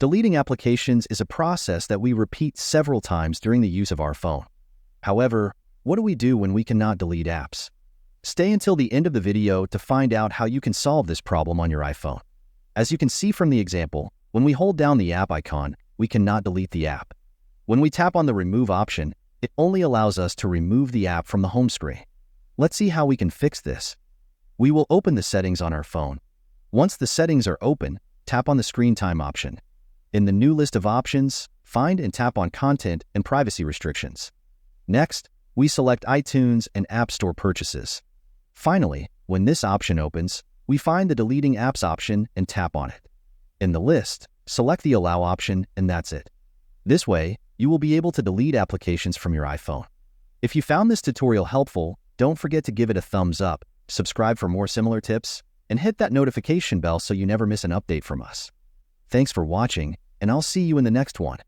Deleting applications is a process that we repeat several times during the use of our phone. However, what do we do when we cannot delete apps? Stay until the end of the video to find out how you can solve this problem on your iPhone. As you can see from the example, when we hold down the app icon, we cannot delete the app. When we tap on the Remove option, it only allows us to remove the app from the home screen. Let's see how we can fix this. We will open the settings on our phone. Once the settings are open, tap on the Screen Time option. In the new list of options, find and tap on Content and Privacy Restrictions. Next, we select iTunes and App Store purchases. Finally, when this option opens, we find the Deleting Apps option and tap on it. In the list, select the Allow option and that's it. This way, you will be able to delete applications from your iPhone. If you found this tutorial helpful, don't forget to give it a thumbs up, subscribe for more similar tips, and hit that notification bell so you never miss an update from us. Thanks for watching, and I'll see you in the next one.